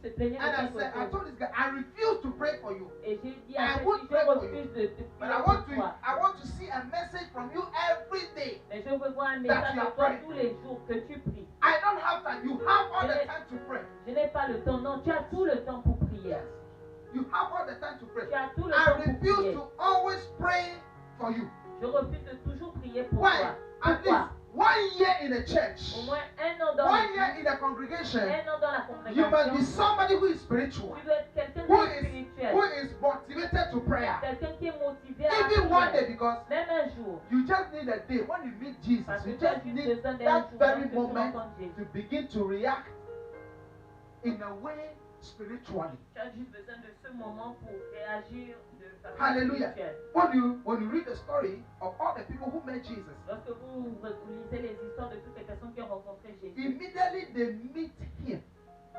se plaignait de And I quelque said, I chose. told this guy, I refuse to pray for you. Et j'ai dit à I cette won't fille, pray je for refuse you. de But prier I pour toi. want to see a message from you every day. Mais je veux voir un That message you are de toi praying. tous les jours que tu pries. I don't have time. You have all the time to pray. Je n'ai pas le temps. Non, tu as tout le temps pour prier. Yes. You have all the time to pray. Tu as tout le I temps pour refuse prier. to always pray for you. Je refuse de toujours prier pour Why? toi. At Pourquoi? least 1 year in a church, Au moins un an dans 1 year l'église, in a congregation, un an dans la you must be congrégation. somebody who is spiritual, Tu dois être quelqu'un who de is spirituel. motivated to prayer. Quelqu'un qui est motivé à la Even one day, prière. because Même un jour. you just need a day when you meet Jesus. Parce que You tu as just juste need besoin d'un that jour very lorsque tu moment rencontres Jésus. to begin to react in a way spiritually. Tu as juste besoin de ce moment pour réagir de façon Hallelujah. spirituelle. When you read the story of all the people who met Jesus, Lorsque vous lisez les histoires de toutes les personnes qui ont rencontré Jésus, immediately they meet him.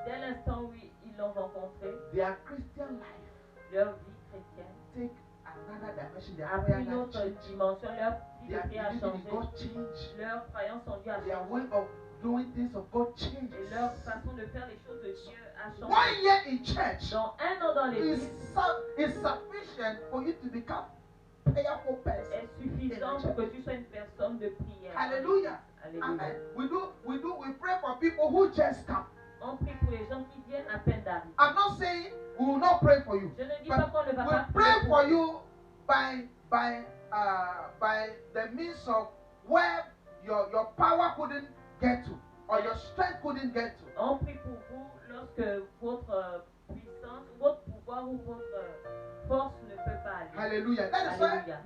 dès l'instant où ils l'ont rencontré, Their Christian life leur vie chrétienne take another dimension. Their a prayer pris une life autre changed. dimension, leur vie de Their prière a believing in changé, God changed. leurs croyances ont dû à Their changer way of doing things of God changed. et leur façon de faire les choses de Dieu a 1 changé. year in church Dans un an dans is l'église sufficient for you to become prayerful person. est suffisant pour que tu sois une personne de prière. Hallelujah. Alléluia. Amen. We pray for people who just come. On prie pour les gens qui viennent à peine d'arriver. I'm not saying we will not pray for you, Je ne dis but pas qu'on ne va we pas pray prier for pour you by the means of where your power couldn't get to or your strength couldn't get to. On prie pour vous lorsque votre puissance, votre pouvoir ou votre force ne peut pas aller. Hallelujah. That is why Hallelujah.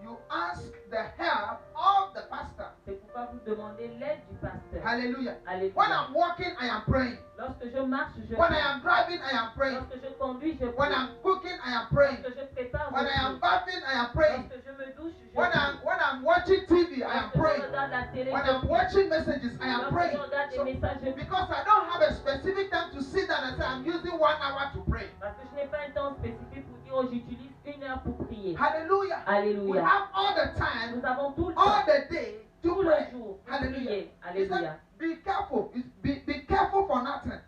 you ask the help of the pastor. C'est pourquoi vous demandez l'aide du pasteur. Hallelujah. Alléluia. When I'm walking, I am praying. Lorsque je marche, je When I prie. am driving, I am praying. Lorsque je conduis, je When prie. I'm cooking, I am praying. Lorsque je prépare, When je I am prie. bathing, I am praying. Lorsque je me douche, je When I'm watching TV, I am Lorsque je praying. regarde la télé, When je I'm prie. watching messages, I am Lorsque praying. je regarde des So, messages, je prie. because I don't have a specific time to sit down and say I'm using 1 hour to pray. Parce que je n'ai pas un temps spécifique pour dire, oh, j'utilise 1 heure pour prier. Hallelujah. We Alléluia. have all the time, Nous avons tout le all temps, the day to tout le pray. jour pour Hallelujah. prier. He said, Alléluia. be careful. Be careful for nothing.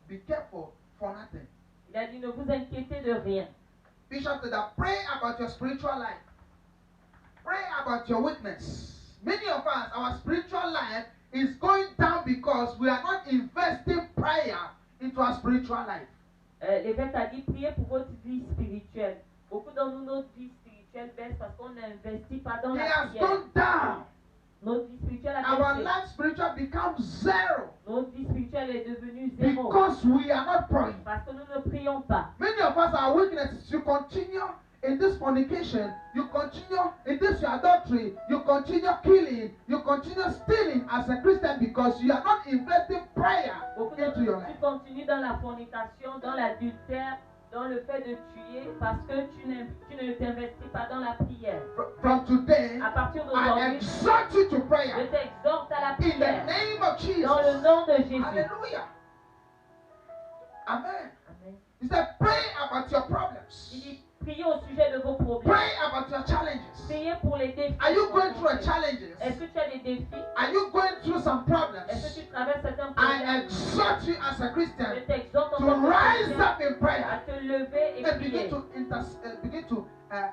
Be careful for nothing. Il a dit, ne vous inquiétez de rien. Bishop said that pray about your spiritual life. Pray about your witness. Many of us, our spiritual life is going down because we are not investing prayer into our spiritual life. L'évêque a dit, priez pour votre vie spirituelle. Beaucoup d'entre nous, notre vie spirituelle baisse parce qu'on n'investit pas dans It la has prière. gone down. Notre vie spirituelle a Our baissé. life spiritual becomes zero Notre vie spirituelle est devenue zéro. because we are not praying. Parce que nous ne prions pas. Many of us, our weaknesses, you continue in this fornication, you continue in this your adultery, you continue killing, you continue stealing as a Christian because you are not investing prayer Beaucoup into d'entre your nous, tu life. continues dans la fornication, dans l'adultère, dans le fait de tuer parce que tu ne t'investis pas dans la prière. From today, À partir I d'aujourd'hui, exhort you to je prayer t'exhorte à la in the prière. name of Jesus. Dans le nom de Jésus. Hallelujah. Amen. Amen. He said, pray about your Il problems. dit, priez au sujet de vos problèmes. Pray about your challenges. Priez pour les défis. Are you going through a Est-ce challenges? que tu as des défis? Are you going through some Est-ce problems? que tu traverses certains I problèmes? exhort you as a Je Christian t'exhorte en to tant que rise chrétien up in à prayer te lever et and prier. begin to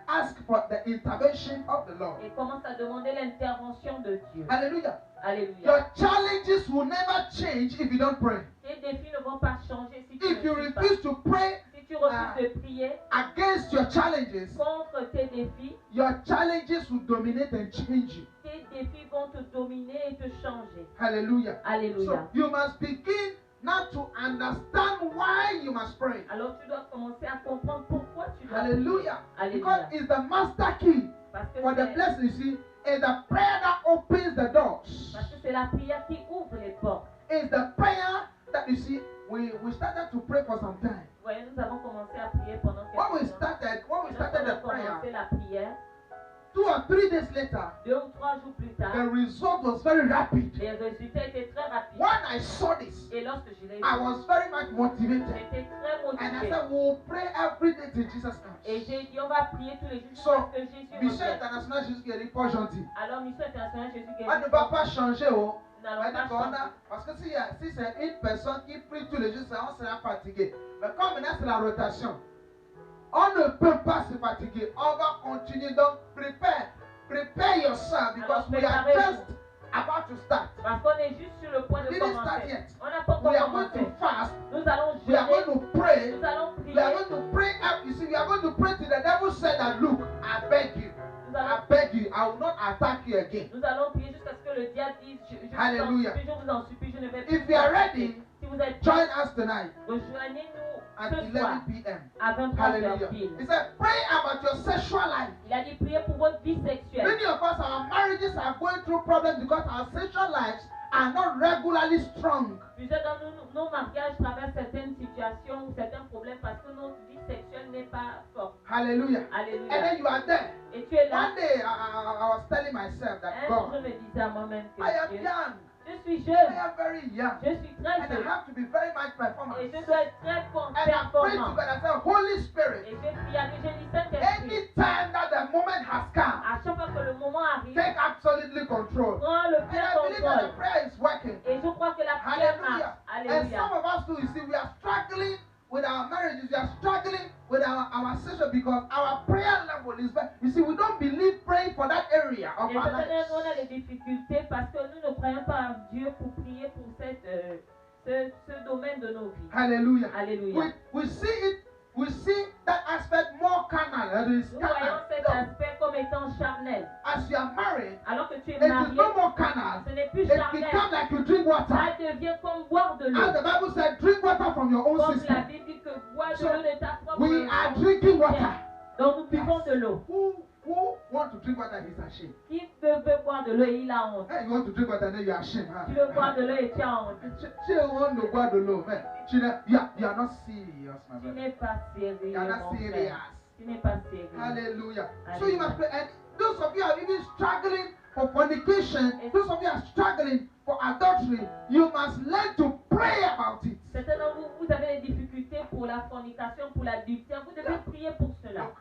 ask for the intervention of the Lord. Et commence à demander l'intervention de Dieu. Hallelujah. Alléluia. Your challenges will never change if you don't pray. Tes défis ne vont pas changer si tu If you ne pries pas. refuse to pray Si tu refuses de prier against your challenges, contre tes défis, your challenges will dominate and change you. tes défis vont te dominer et te changer. Hallelujah. Alléluia. So you must begin now to understand why you must pray. Alors tu dois commencer à comprendre pourquoi tu dois Hallelujah. prier. Because Alléluia. it's the master key Parce que for the c'est blessing. You see, it's the prayer that opens the doors. parce que c'est la prière qui ouvre les portes. It's the prayer that you see. We started to pray for some time. Vous voyez, nous avons commencé à prier pendant When we quelques temps. started, when we Et started the lorsqu'on a commencé prayer, la prière, 2 or 3 days later, 2 ou 3 jours plus tard, the result was very rapid. les résultats étaient très rapides. When I saw this, Et lorsque je l'ai I vu, was very much motivated. j'étais très And I motivée. said, we'll pray every day till Jesus Et comes. j'ai dit, on va prier tous les jours So, parce que Jésus Mission revient. International Jésus qui est pas gentil. Alors, Mission Internationale Jésus On ne guérit va pas changer, oh. n'allons C'est-à-dire pas qu'on chanter. parce que si c'est une personne qui prie tous les jours, on sera fatigué. Mais comme maintenant c'est la rotation, on ne peut pas se fatiguer. On va continuer. Donc, prepare yourself because we are just about to start. Parce qu'on est juste sur le point de We didn't start commencer. yet. On n'a pas We encore are going commencé. to fast. Nous allons We are jeûner. going to pray. Nous allons We are prier. going to pray up. You see, we are going to pray till the devil said that, look, I beg you. Nous I allons, beg you. I will not attack you again. nous allons prier jusqu'à ce que le diable dise je Hallelujah. vous en supplie, je ne vais plus. If you are ready, Si vous êtes join prêts, us tonight rejoignez-nous at ce 11 soir p.m. à 23h Hallelujah. pile. He said, pray about your sexual life. Il a dit priez pour votre vie sexuelle. Many of us, our marriages are going through problems because our sexual lives are not regularly strong. Plusieurs d'entre nous, nos mariages traversent certaines situations ou certains problèmes parce que notre vie sexuelle n'est pas forte. Hallelujah. And Alléluia. then you are there. Et tu es là. One day, I was telling myself that Un jour, je God, me disais à moi-même que I am Dieu, young. je suis I jeune, am very young. je suis très And I jeune have to be very much performant. et je dois être très And I prayed to performant. God. I said, Holy Spirit, Et je prie à Dieu, je dis Saint-Esprit, anytime that the moment has come, à chaque fois que le moment arrive, take absolutely control. prends le And plein I believe that the contrôle. prayer is working. Et je crois que la prière Hallelujah. marche. And Alléluia. some of us too, you see, we are struggling with our marriages. We are struggling with our session because our prayer level is very, you see, we don't believe praying for that area of Et our certainement, lives. on a des difficultés parce que nous ne croyons pas en Dieu pour prier pour ce domaine de nos vies. Hallelujah. Alléluia. We see that aspect more carnal. That is Nous carnal. voyons cet So, aspect comme étant charnel. as you are married, Alors que tu es it is marié, no more carnal. ce n'est plus It charnel. becomes like you drink water. Ça devient comme boire de l'eau. And the Bible said, drink water from your own Comme la system. Bible dit que boire de So, l'eau de ta propre We are maison. drinking water. Donc nous buvons de l'eau. Who want to drink water is ashamed. Qui veut boire de l'eau et il a honte. Hey, you want to drink water, then you are ashamed. Tu veux boire de l'eau et tu as honte. She want to boire de l'eau, man. You are not serious, my Tu brother. n'es pas sérieux, You are not mon serious. frère. Tu n'es pas sérieux. Hallelujah. So Hallelujah. you must pray. And those of you are even struggling for fornication, those of you are struggling for adultery, you must learn to pray about it. Certains d'entre vous, vous avez des difficultés pour la fornication, pour l'adultère. Vous devez prier pour cela. Look,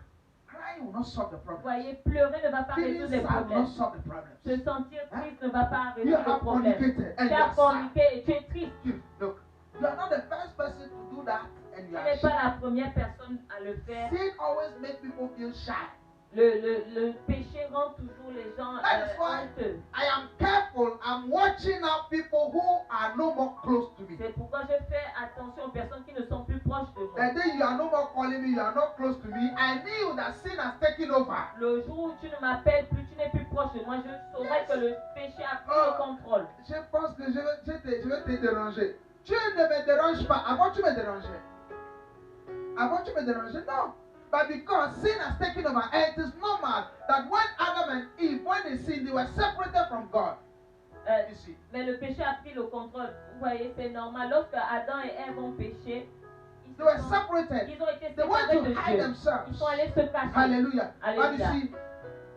crying will not solve the Vous problem. voyez, pleurer ne va pas résoudre Feeling les sad will problèmes. not solve the problem. Se sentir triste ne va pas You résoudre have le problème. fornicated and Tu you as are sad. forniqué et tu es triste. Look, you are not the first person to do that and Tu you are n'es pas ashamed. la première personne à le faire. Sin always makes people feel shy. Le péché rend toujours les gens That is why honteux. I am careful. I'm watching out people who are no more close to me. C'est pourquoi je fais attention aux personnes qui ne sont plus proches de moi. The day you are no more calling me, you are not close to me, I knew that sin has taken over. Le jour où tu ne m'appelles plus, tu n'es plus proche de moi, je saurai que le péché a pris le contrôle. Je pense que je vais te déranger. Tu ne me déranges pas. Avant, tu me dérangeais. Avant, tu me dérangeais. Non. But because sin has taken over, and it is normal that when Adam and Eve, when they sinned, they were separated from God. You see. Mais le péché a pris le contrôle. Vous voyez, c'est normal. Lorsque Adam et Ève ont péché, They were separated. ils ont été They went séparés to de hide Dieu. themselves. Ils sont allés se cacher. Hallelujah. But you Hallelujah. see,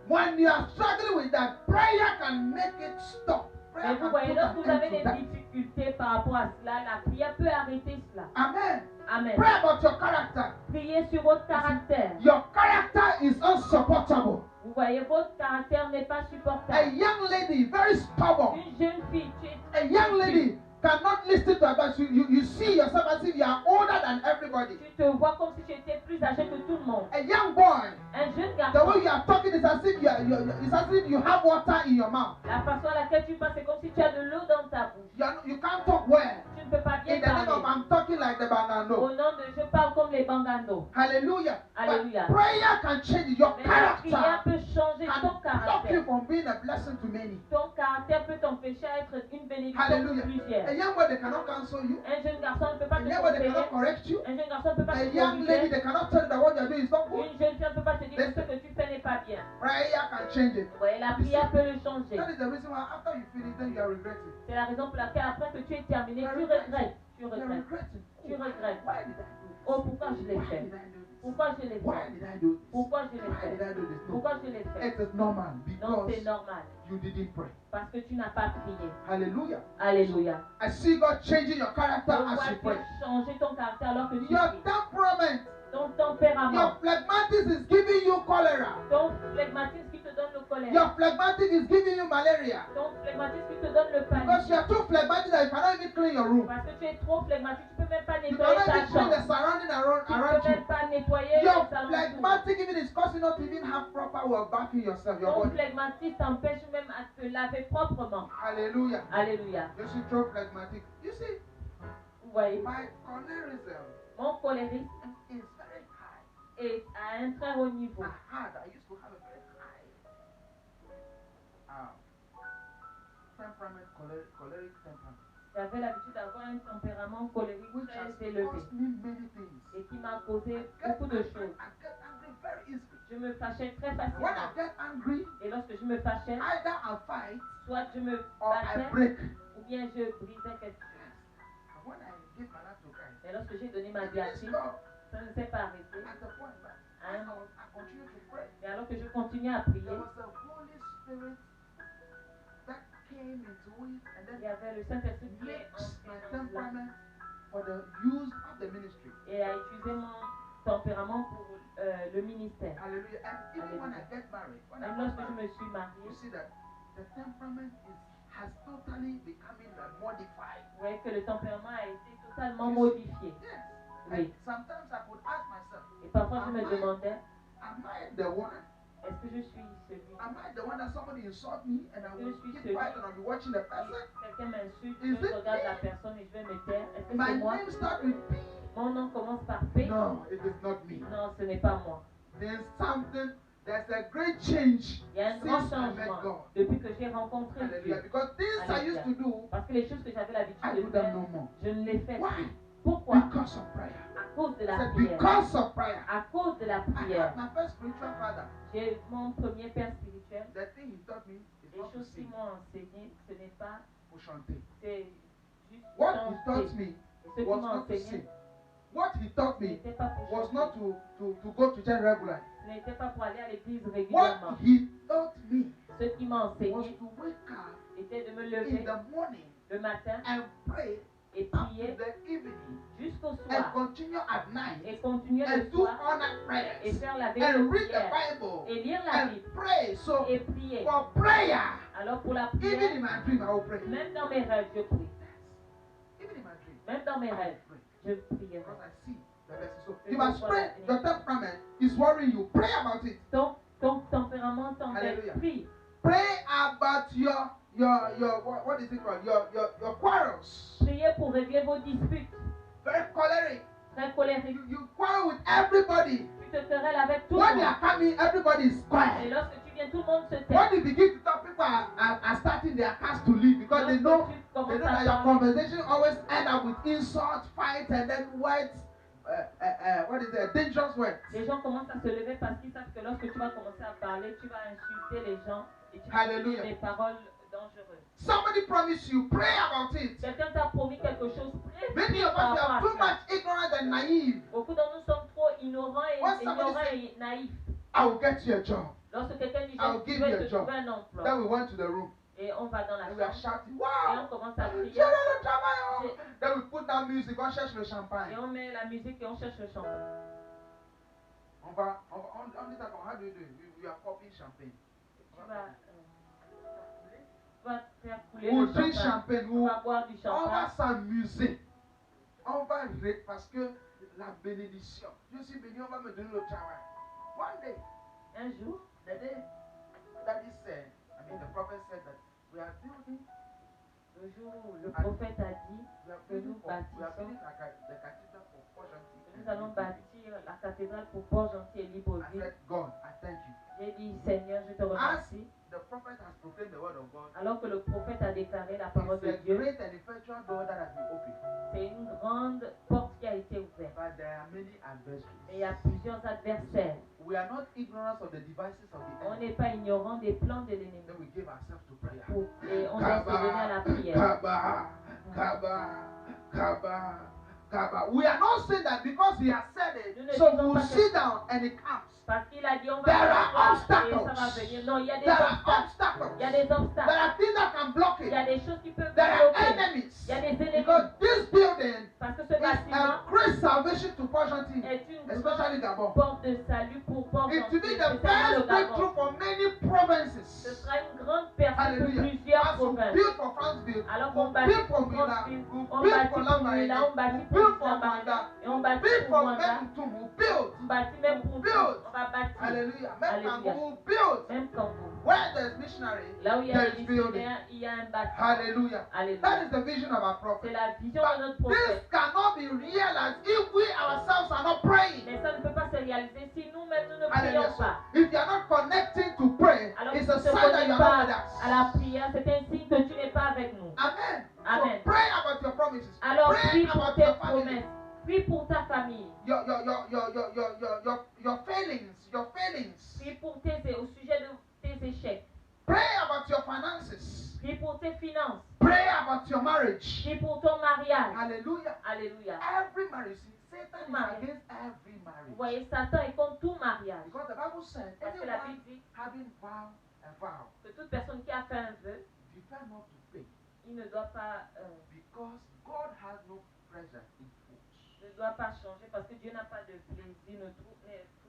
when you are struggling with that, prayer can make it stop. Prayer Mais vous can voyez, put lorsque an vous avez end to des that. difficultés par rapport à cela, la prière peut arrêter cela. Amen. Amen. Pray about your character. Priez sur votre caractère. Your character is unsupportable. Vous voyez, votre caractère n'est pas A supportable. young lady, very stubborn. Une jeune fille, tu es A young lady cannot listen to advice. You see yourself as if you are older than everybody. tu te vois comme si tu étais plus âgé que tout le monde. A young boy, Un jeune the garçon, way you are talking is as if it's as if you have water in your mouth. la façon à laquelle tu parles, c'est comme si tu as de l'eau dans ta bouche. You can't talk well. Tu ne peux pas bien In the name of parler. I'm talking like the Au banana. nom de je parle comme les banganos. Hallelujah. Hallelujah. But prayer can change your Mais la prière character. peut changer Can ton stop you caractère. from being a blessing to many. Ton caractère peut t'empêcher à être une bénédiction pour Hallelujah. A plusieurs. young boy, they cannot counsel you. Un jeune garçon ne peut pas A te young boy, they conseiller. cannot correct you. Un jeune garçon ne peut pas A te young lady, corriger. they cannot tell you that what you're doing is not good. Une jeune fille ne peut pas te dire que ce que tu fais n'est pas bien. Prayer can change it. Vous voyez, la prière peut le changer. That is the reason why after you finish, then you are regretting. C'est la raison pour laquelle après que tu es terminé, tu regrettes. Tu You are regrettes. regretting. Tu regrettes. Why did I do this? Oh, pourquoi je l'ai Why fait? did I do this? Pourquoi je l'ai Why fait? did I do this? Pourquoi je l'ai Why did fait? I do this? No. Pourquoi je l'ai fait? It is normal Non, because c'est normal. you didn't pray. Parce que tu n'as pas prié. Hallelujah. Alléluia. I see God changing your character Donc, as vois you pray. Dieu changer ton caractère alors que tu Your pries. temperament, Ton your tempérament, phlegmatism is giving you cholera. ton phlegmatisme qui te donne le colérique. Your phlegmatic is giving you malaria. Ton phlegmatisme te donne le Because you paludisme. are too phlegmatic that you cannot even clean your room. Parce que tu es trop phlegmatique, tu peux même pas You nettoyer cannot ta even clean the chambre. surrounding around Tu peux you. même pas nettoyer Your les alentours. phlegmatic even is causing not to even have proper way of bathing yourself, your Ton body. phlegmatisme t'empêche même à te laver proprement. Hallelujah. Alléluia. You should throw phlegmatic. You see, Vous voyez, my cholerism mon cholérisme is very high. est à un très haut niveau. I used to have a very high temperament, choleric temperament, J'avais l'habitude d'avoir un tempérament colérique which has très élevé caused me many things. et qui m'a causé I beaucoup de choses. get angry very easily. Je me fâchais très When I facilement. get angry, Et lorsque je me fâchais, either I fight soit je me or I battais break. ou bien je brisais quelque chose. And when I give my life to Christ, Et lorsque j'ai donné ma it vie à didn't Christ, stop. ça ne s'est pas arrêté. At the point that À un I moment. continued to pray, Et alors que je continuais à prier, there was the Holy Spirit that came into it and il y then avait le Saint-Esprit qui est mixed my entré dans cela temperament for the use of the ministry. et a utilisé mon tempérament pour le ministère. Hallelujah. And even when I get married, when I Même get lorsque je married, me suis you mariée, see that the temperament has totally becoming modified. vous voyez que le tempérament a été totalement modifié. Yes. Oui. And sometimes I could ask myself, Et parfois je me demandais, am I the one? est-ce que je suis celui Am I the one that somebody insult me and I will Je suis keep celui- quiet and I'll be watching the Si person? quelqu'un m'insulte, Is je it regarde me? la personne et je vais me taire. Est-ce que My c'est moi? name starts with P. Mon nom commence par P. No, it is not me. Non, ce n'est pas moi. There's a great change Il y a un grand since I met changement God. depuis que j'ai rencontré Hallelujah. Dieu. Because things I used to do, Parce que les choses que j'avais I l'habitude do de them faire, no more. je ne les fais Why? plus. Pourquoi? Because of prayer. À cause de I la said, prière. because of prayer. À cause de la I prière. had my first spiritual father. J'ai mon premier père spirituel. The thing he taught me is Les not to choses qu'ils sing, m'ont enseigné, ce n'est pas, to chanter. c'est juste What he chanter. taught me Et ce qu'il was m'a not to enseigné, sing. What he taught ce me n'était pas pour was not chanter. to go to church regularly. Ce n'était pas pour aller à l'église What régulièrement. he taught me Ce qui m'a was enseigné to wake up était de me in lever the morning le matin and pray et up to prier the evening jusqu'au and soir continue at night et continuer le and do soir all night et prayers faire la veille and de read the prière Bible et lire la and Bible pray. So et prier. for prayer, Alors pour la even prière, in my dream, I will pray. même dans mes rêves, je prie. Even in my dream, Même dans mes I will rêves, pray je prierai. because I see the blessing. So you must pray. Your temperament is worrying you. Pray about it. Ton tempérament, ton Hallelujah. esprit. Pray about your what is it called? Your quarrels. Priez pour régler vos disputes. Very choleric. Très colérique. You quarrel with everybody. Tu te querelles avec tout le When they monde. are coming, everybody is Et quiet. lorsque tu viens, tout le monde se tait. When you begin to talk, people are starting their cars to leave because they know Lorsque tu commences that à your parler, conversation always end up with insult, fight, and then words. What is it? Dangerous words. les gens commencent à se lever parce qu'ils savent que lorsque tu vas commencer à parler, tu vas insulter les gens et tu vas Hallelujah. dire des paroles dangereuses. Somebody promised you, pray about it. Quelqu'un t'a promis quelque chose. Prie Many of par us rapport are à too cela. much ignorant and naive. Beaucoup d'entre nous sommes trop ignorants When et, somebody ignorants says- et naïfs. I will get you a job. Lorsque quelqu'un dit I'll je give vais you a te job. trouver un emploi Then we went to the room et on va dans la and we are chambre shouting, et wow! on commence à crier General Travail! Then we put down music, on cherche le champagne. et on met la musique et on cherche le champagne. On dit ça comme, how do you do it? We are popping champagne. Tu vas faire couler On le drink champagne. champagne, On va boire du on va champagne. s'amuser. On va rire parce que la bénédiction. Je suis béni, on va me donner le travail. One day, Un jour, the day that he said, the prophet said that we are building, le jour où le prophète a dit we are que nous building, we are bâtissons, building the cathedral for Port-Gentil. que nous allons bâtir la cathédrale pour Port-Gentil et I Libreville. said, God, I thank you. J'ai dit, Seigneur, je te remercie. The prophet has proclaimed the word of God. Alors que le prophète a déclaré la parole de It's a Dieu, great and effectual door that has been opened. c'est une grande porte qui a été ouverte. But there are many adversaries. Mais il y a plusieurs adversaires. We are not ignorant of the devices of the On enemy. n'est pas ignorant des plans de l'ennemi. Then we give ourselves to prayer. Et on doit se donner à la prière. Kaba. We are not saying that because he has said Nous it, ne so disons we'll pas que- sit down and it comes. Parce qu'il a dit on va There faire are ça et obstacles. ça va venir. Non, il y a des There are obstacles. Il y a des obstacles. obstacles. There are things that can block Il y a it. des choses qui peuvent There are bloquer. enemies. Il y a des ennemis. Because this building Parce que ce is bâtiment a great salvation to Port-Gentil, est une especially grande Gabon. porte de salut pour It Port-Gentil, will be the spécialement le best breakthrough Gabon. for many provinces. Hallelujah. plusieurs As you provinces. build for Franceville, Alors you qu'on bâtit build for pour Mila, Franceville, you on build bâtit for pour Lambaréné, Mila, on bâtit you pour build for Lambaréné, Manda, et on you bâtit build pour for Mwanda, Memutum, you build. on bâtit même pour Build. on va bâtir. Hallelujah. Même Alléluia. Kango will build. Même Congo. Where there is missionary, Là où il y a there des is building. missionnaires, il y a un bâtiment. Hallelujah. That Alléluia. is the vision of our C'est prophet. la vision But de notre this prophète. cannot be realized if we ourselves are not praying. Mais ça ne peut pas se réaliser si nous-mêmes nous ne Hallelujah. prions So pas. if you are not connecting to pray, Alors it's si a tu ne sign te that you connectes are not with pas us. à la prière, c'est un signe que tu n'es pas avec nous. Amen. Amen. So pray about your promises. Alors Pray prie pour about tes your family. promesses. Prie pour ta famille. Your failings. Your failings. Prie pour au sujet de tes échecs. Pray about your finances. Prie pour tes finances. Pray about your marriage. Prie pour ton mariage. Hallelujah. Alléluia. Every marriage. See, Satan is Mariage. against every marriage. Vous voyez, Satan est contre tout mariage. Because the Bible said, Parce que la anyone Bible dit having a vow, que toute personne qui a fait un vœu, prefer not to pay. il ne doit pas, Because God has no pleasure in fools. ne doit pas changer parce que Dieu n'a pas de plaisir, ne trouve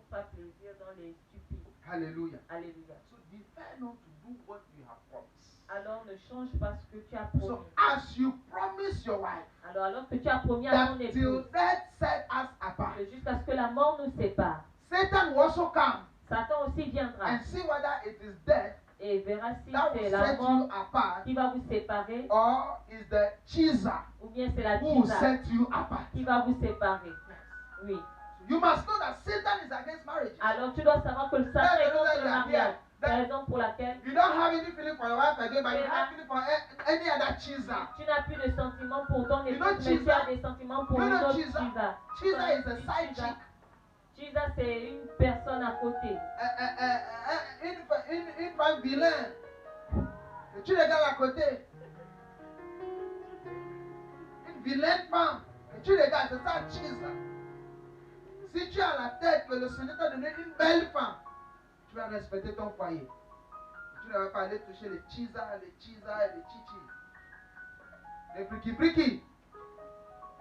pas plaisir dans les stupides. Hallelujah. Alléluia. So defer not to do what you have promised. Alors ne change pas ce que tu as So promis. as you promise your wife Alors que tu as promis à that ton till épouse death set us apart, que jusqu'à ce que la mort nous sépare, Satan will also come Satan aussi viendra and see whether it is death et verra si that c'est will la set mort you apart qui va vous séparer or is the cheeser ou bien c'est la who will tisa set you apart. qui va vous séparer. Oui. You must know that Satan is against marriage. Alors tu dois savoir que le Satan est contre le mariage. C'est la raison pour laquelle You don't have any feeling for your wife again, but you have feeling for any other cheeser. tu n'as plus de sentiments pour ton You know épouse, mais tu Chisa? as des sentiments pour You une know autre Chisa? Chisa. Cheeser is a side chick. Chisa, c'est une personne à côté. Une femme vilaine. Et tu regardes à côté. Une vilaine femme. Et tu regardes, c'est ça, cheeser. Si tu as la tête que le Seigneur t'a donné une belle femme, tu vas respecter ton foyer. Tu ne vas pas aller toucher les cheeser, les chichis. Les friki.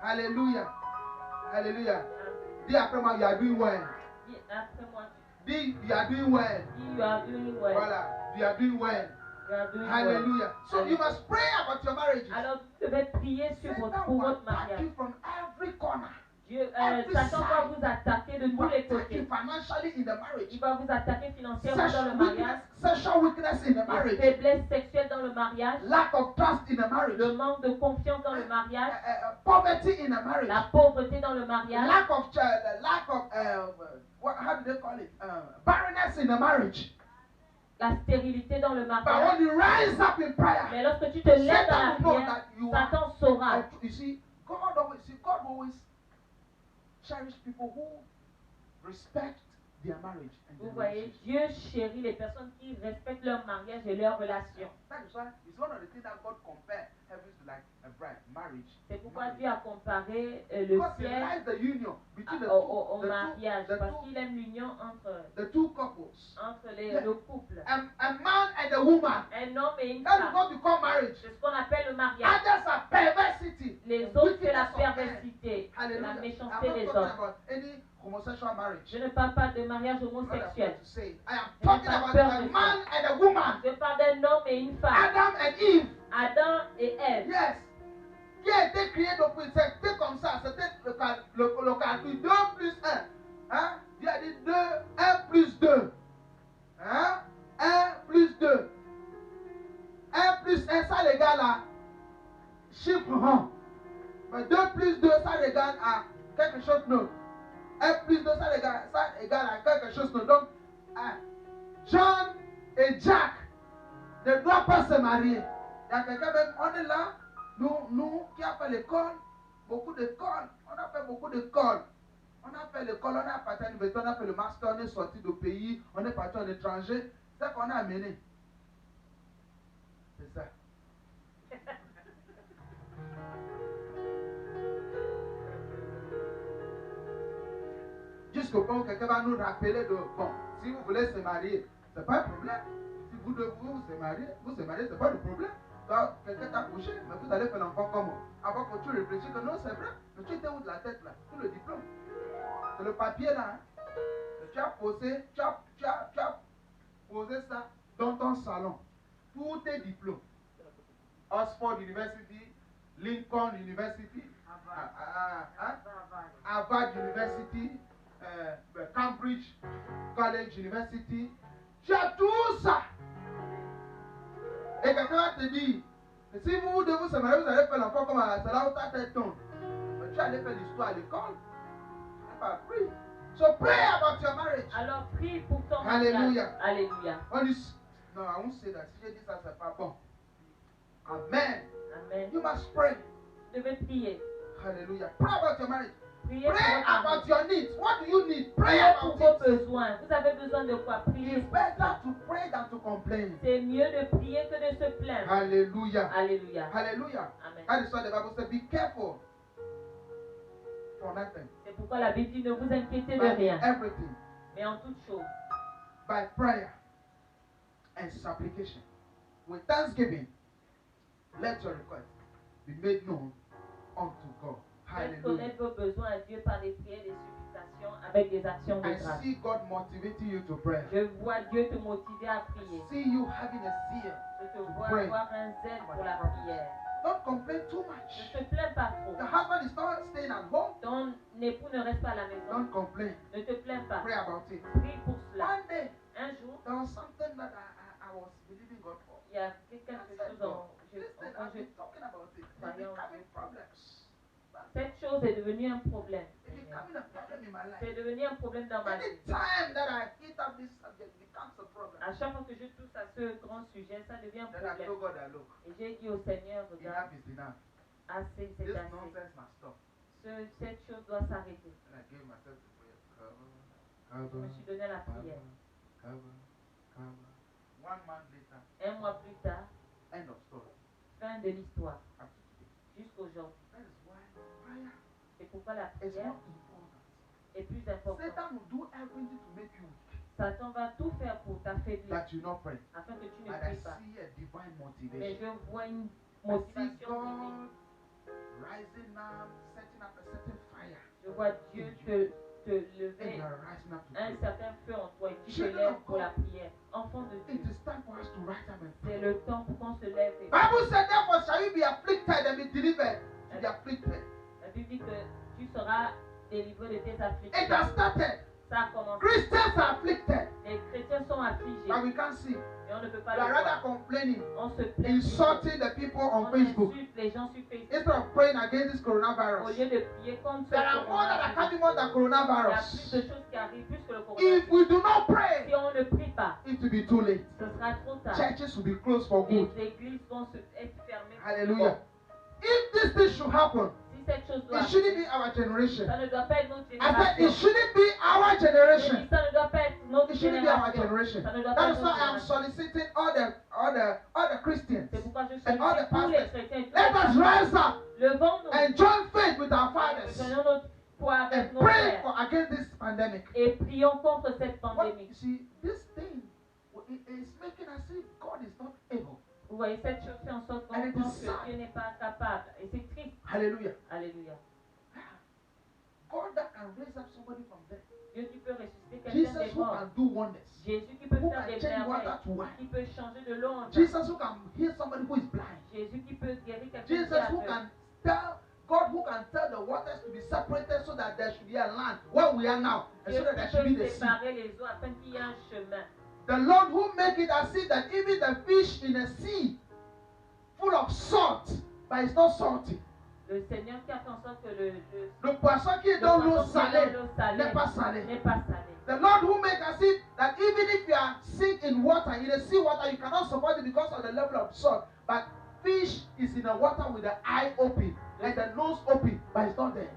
Alléluia. Alléluia. Dis après moi, you are doing well. Dis après moi, Dis, you are doing well. you are doing well. Voilà, you are doing well. You are doing well. Hallelujah. So you must pray about your marriages. Alors tu devais prier sur Satan pour will votre attack mariage. you from every corner. Dieu, every Satan va side. vous attaquer de He tous will les attack you côtés. financially in the marriage. Il va vous attaquer financièrement dans le mariage. Sexual weakness in the La marriage. faiblesse sexuelle dans le mariage. Lack of trust in the marriage. Le manque de confiance dans le mariage. Poverty in the marriage. La pauvreté dans le mariage. Lack of how do they call it? Barrenness in the marriage. La stérilité dans le But mariage. when you rise up in prayer, Mais lorsque tu te lèves dans la Satan will know prière, that you are. Satan saura. You see, God always cherish people who respect their marriage and Vous their voyez, relationship. Dieu chérit les personnes qui respectent leur mariage et leur relation. That is why it's one of the things that God compared heaven to, like a bride, marriage. C'est pourquoi Marriage. Dieu a comparé le Because he ciel likes the union between au mariage, the parce two, qu'il aime l'union entre two couples. le couple. A man and a woman. Un homme et une That is femme. what we call marriage. C'est ce qu'on appelle le mariage. Others are perversity. Les autres, c'est la Wickedness of men. perversité, la Hallelujah. I'm méchanceté not des talking hommes. about any homosexual marriage. Je ne parle pas de mariage I'm not afraid homosexuel. to say it. I am Je n'ai talking pas about peur a de man ça. and a woman. Je parle d'un homme et une femme. Adam and Eve. Adam et Ève. Yes. Qui a été créé depuis, c'était comme ça, c'était le calcul 2 plus 1. Hein? Dieu a dit 2, 1 plus 2. Hein? 1 plus 2. 1 plus 1, ça l'égale à chiffre rond. Mais 2 plus 2, ça l'égale à quelque chose d'autre. 1 plus 2, ça égale à quelque chose d'autre. Donc, John et Jack ne doivent pas se marier. Il y a quelqu'un même, on est là, nous qui a fait l'école, beaucoup d'écoles, on a fait beaucoup d'écoles. On a fait l'école, on a parti à l'université, on a fait le master, on est sorti du pays, on est parti en étranger. C'est ça qu'on a amené. C'est ça. Jusqu'au point où quelqu'un va nous rappeler de, bon, si vous voulez se marier, c'est pas un problème. Si vous devez vous se marier, c'est pas le problème. Donc, quelqu'un t'a couché, mais vous allez faire l'enfant comment? Avant que tu réfléchis que non, c'est vrai. Mais tu étais où de la tête là? Tout le diplôme. C'est le papier là. Hein? Tu as posé ça dans ton salon. tous tes diplômes. Oxford University, Lincoln University, Harvard University, Cambridge College University. Tu as tout ça. Et quelqu'un va te dire, si vous devez vous séparer, vous allez faire l'enfant comme à la haute tête tombe. Mais tu allais faire l'histoire à l'école. Tu n'as pas appris. So pray about your marriage. Alors prie pour ton Hallelujah. mariage. Alléluia. No, I won't say that. Si je dis ça, c'est pas bon. Amen. Amen. You must pray. Vous devez prier. Hallelujah. Pray about your marriage. Priez Pray pour about votre your needs. What do you need? Pray Priez pour about vos it. besoins. Vous avez besoin de quoi? Priez. It's better to pray than to complain. C'est mieux de prier que de se plaindre. Hallelujah. Alléluia. Hallelujah. Amen. That is why the Bible says, be careful for nothing. C'est pourquoi la Bible dit ne vous inquiétez de By rien, everything. mais en toute chose, By prayer and supplication. With thanksgiving, let your request be made known unto God. faites Hallelujah. connaître vos besoins à Dieu par des prières et des supplications avec des actions de I grâce. see God motivating you to pray. Je vois Dieu te motiver à prier. See you having a zeal. Je te vois pray. avoir un zèle pour la prière. Don't complain too Ne much. te plains pas trop. The husband is not staying at home. Ton époux ne reste pas à la maison. Don't complain. Ne te plains pas. Pray about it. Prie pour cela. One day, Un jour, there was something that I was believing God for. il y a quelque chose en This thing, I've been talking about it. It's becoming problems. Cette chose est devenue un problème. It's becoming a problem in my life. C'est devenu un problème dans ma vie. Anytime that I hit up this subject, it becomes a problem. À chaque fois que je touche à ce grand sujet, ça devient un Then I problème. told God that look, Et j'ai dit au Seigneur, regarde, enough is enough. assez, c'est This assez. nonsense must stop. Cette chose doit s'arrêter. And I gave myself to prayer. Je me suis donné à la prière. Cover. 1 month later, Un mois plus tard, end of story. fin de l'histoire, Up to today. jusqu'aujourd'hui. That is why prayer C'est pourquoi la is prière more important. est plus importante. Satan will do everything to make you weak, Satan va tout faire pour t'affaiblir, that you not pray. afin que tu ne And I pries pas. see a divine Mais motivation. je vois une I see motivation divine. God rising up, setting up a certain fire. Je vois Dieu te And lever you are rising up to un pray. certain feu en toi et tu te Children lèves of pour God, la prière. Enfant de It Dieu, is time for us to rise up and c'est pray. le temps pour qu'on se lève. Et Bible said, therefore shall you be afflicted and be delivered. To be afflicted. la Bible dit que tu seras délivré de tes It afflictions. has started. Ça a commencé. Christians are afflicted, Les chrétiens sont affligés but we can't see. et on ne peut We pas are le rather voir. complaining, On se plaint. insulting the people on On Facebook insulte les gens sur Facebook. instead of praying against this Au coronavirus. lieu de prier contre There are more that are coronavirus. coming more than Il y a plus coronavirus. de choses qui arrivent plus que le If coronavirus. we do not pray, Si on ne prie pas, it will be too late. ce sera trop tard. Churches will be closed for good. Les églises vont être fermées. Hallelujah. If this thing should happen, Si cette chose doit it shouldn't be arriver, our generation. ça ne doit pas être notre I said it génération. shouldn't be our J'ai generation. dit, ça ne doit pas être notre It shouldn't be our génération. generation. Ça ne doit pas That être is notre why I'm génération. soliciting all the Christians. C'est pourquoi je And all the sollicite tous les pastors. chrétiens et tous Let us les rise up levons-nous and join faith with our et fathers prenons notre foi avec and nos pray frères for against this pandemic. et prions contre cette What, pandémie. you see, this thing it is making us see God is not able. Vous voyez, cette chose fait en sorte qu'on And it pense is que sad. Dieu n'est pas capable. Et c'est triste. Hallelujah. Alléluia. God that can raise up somebody from there. Dieu qui peut ressusciter quelqu'un Jesus des who morts. can do wonders. Jésus qui peut Who faire can des change water merveilles. to wine. Qui peut changer de l'eau en vin. Jesus who can heal somebody who is blind. Jésus qui peut guérir quelqu'un qui Jesus est who aveugle. can tell God who can tell the waters to be separated so that there should be a land where we are now and Dieu so that there qui should be peut the sea. séparer les eaux afin qu'il y ait un chemin. The Lord who make it as if that even the fish in the sea full of salt, but it's not salty. Le Seigneur qui a fait en sorte que Le poisson qui est le dans l'eau poisson qui est salée dans l'eau salée n'est pas salé. n'est pas salé. The Lord who make as if that even if you are sink in water, in the sea water, you cannot support it because of the level of salt. But fish is in the water with the eye open and the nose open, but it's not dead.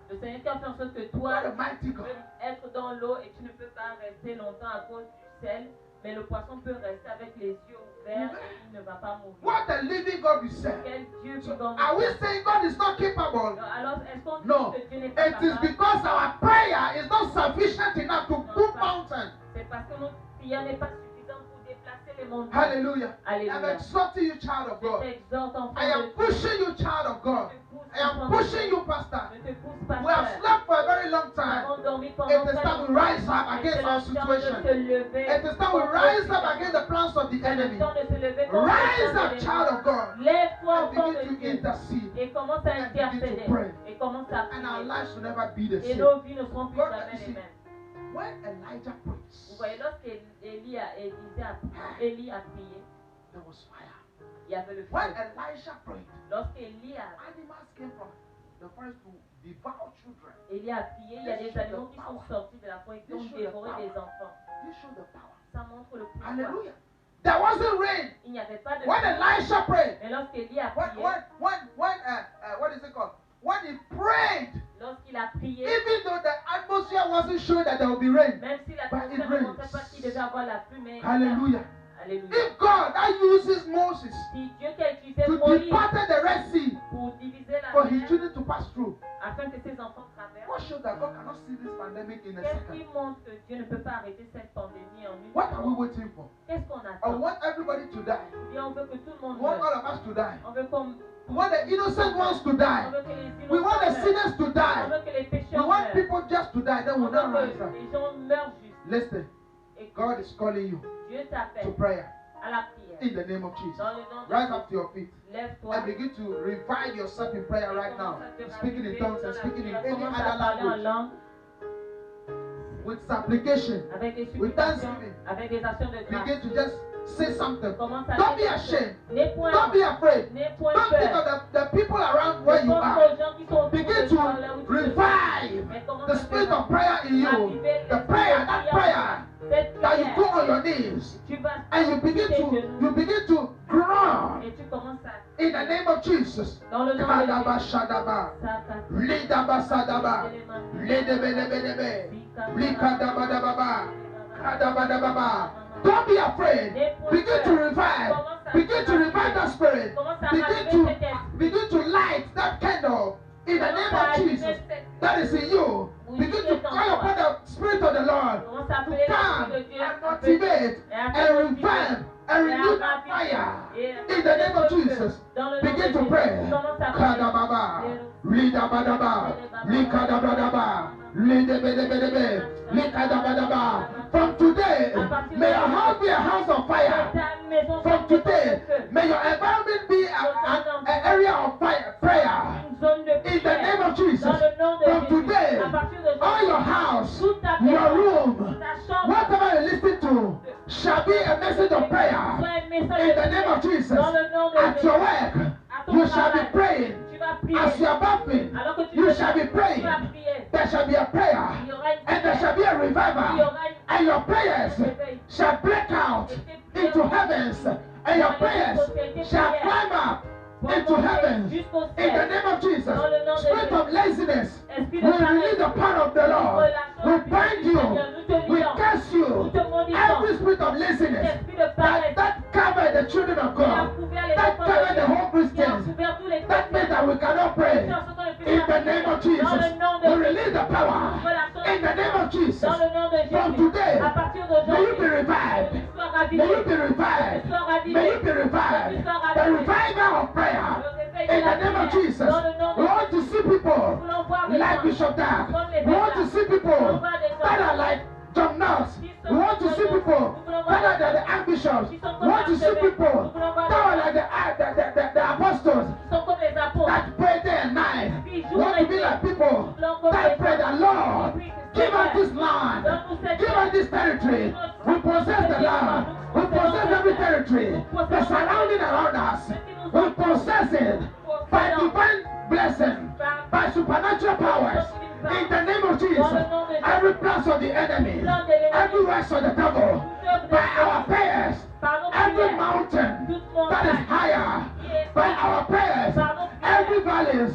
Le Seigneur qui a fait en sorte que toi, What a mighty tu God. peux être dans l'eau et tu ne peux pas rester longtemps à cause du sel, mais le poisson peut rester avec les yeux ouverts et il ne va pas mourir. What a living God we serve. Quel Dieu So, vivant. are we saying God is not capable? Alors, est-ce qu'on No. dit que Dieu n'est pas It is capable? because our prayer is not sufficient enough to move mountains. C'est parce que notre prière n'est pas suffisante pour déplacer les montagnes. Hallelujah. I'm Alléluia. exhorting you, child of Je God. t'exhorte, enfant I de am Dieu. pushing you, child of God. I am pushing you, pastor. Je te pousse, We have pasteur. slept for a very very long Nous time. avons dormi pendant It is très time we longtemps. rise up Et against c'est our le temps de situation. se lever. It is time we rise up against the plans of the C'est le enemy. temps de se lever contre le Rise plan up, de child of God, l'ennemi. Lève-toi, and enfant de begin to Dieu. intercede. Et commence à And begin to intercéder. pray. Et commence à And our prier. lives will never be the Et same. nos vies ne seront plus God, jamais you les see, mêmes. when Elijah Vous prays, voyez, lorsqu'Élie a prié, there was fire. il y avait le When feu. Elisha prayed, Lorsqu'Élie a animals came from the forest to devour children. Élie a prié, il y a des animaux qui sont sortis de la forêt et qui ont dévoré des enfants. This showed the power. Ça montre le pouvoir. Hallelujah. There wasn't rain. Il n'y avait pas de When pluie. Elisha prayed, Mais lorsqu'Élie a when prié, what is it called? When he prayed, lorsqu'il a prié, even though the atmosphere wasn't showing that there will be rain. même si la But it personne ne montrait rains. pas qu'il devait avoir la pluie, mais Hallelujah. Alléluia. If God that uses Moses Si Dieu qui a utilisé to Moïse depart the Red Sea pour diviser for la his mer, children to pass through, afin que ses enfants traversent, what shows that God cannot see this pandemic in a qu'est-ce second? qui montre que Dieu ne peut pas arrêter cette pandémie en une What are we seconde? waiting for? Qu'est-ce qu'on I attend? want everybody to die. Ou bien on veut que tout le monde We want meure. all of us to die. On veut comme We want the innocent ones to on die. veut que les innocents We want the meurent. sinners to On die. veut que les We pécheurs want meurent. people just to die. Then On we'll not veut rise que up. les gens meurent juste. Listen, Et God is calling you Dieu to t'appelle prayer à la prière. in the name of Jesus. Dans le nom de Rise Jésus, up to your feet lève-toi. and begin to revive yourself in prayer right now. Speaking in tongues and speaking in any Commence à other parler en language langue with supplication. avec des With supplications, thanksgiving. avec des actions de grâce. Begin to just say something. Commence à Don't be dire ashamed. n'aie point Don't be afraid. n'aie point Don't think peur. of the people around where you Pense are. aux gens qui sont autour Begin de to toi, là où tu te revive trouves. Mais commence the à spirit faire of prayer in you. raviver The l'esprit prayer, de that prière. prayer Cette that you prière, go on your knees tu vas and you begin tes to genoux groan et tu commences à in the name of Jesus. dans le nom de Kadaba Jésus. shadaba, Satan, lidaba sadaba, ledebelebelebe, likadabadababa, kadabadababa. Don't be afraid. Begin to revive. Begin to revive that spirit. Begin to light that candle in the name of Jesus that is in you. Begin to call upon the Spirit of the Lord commence à to appeler come l'Esprit de Dieu and motivate and revive and renew that fire in the name of Jesus. Begin to pray. Kadababa, lidabadaba, likadabadaba, lidebedebedebe, likadabadaba. From today, may your house be a house of fire. From today, may your environment be an area of fire, prayer. In the name of Jesus. From today, all your house, your room, whatever you listen to, shall be a message of prayer. In the name of Jesus. At your work, you shall be praying. As you are bathing, you shall be praying. There shall be a prayer. And there shall be a revival. And your prayers shall break out into heavens. And your prayers shall climb up into heaven. In the name of Jesus. Spirit of laziness, we release the power of the Lord. We bind you. We curse you. Every spirit of laziness that cover the children of God, that cover the whole Christians, that means that we cannot pray. In the name of Jesus, we release the power. In the name of Jesus, from today, may you be revived. May you be revived. May you be revived. The revival of prayer. In the name of Jesus, we want to see people like Bishop Dag. We want to see people that are like John Knox. We want to see people that are like the archbishops. We want to see people that are like the apostles that pray day and night. We want to be like people that pray the Lord. Give us this land. Give us this territory. We possess the land. We possess every territory. The surrounding around us. We possess it by divine blessing, by supernatural powers. In the name of Jesus, every plans of the enemy, every works of the devil, by our prayers, every mountain that is higher, by our prayers, every valleys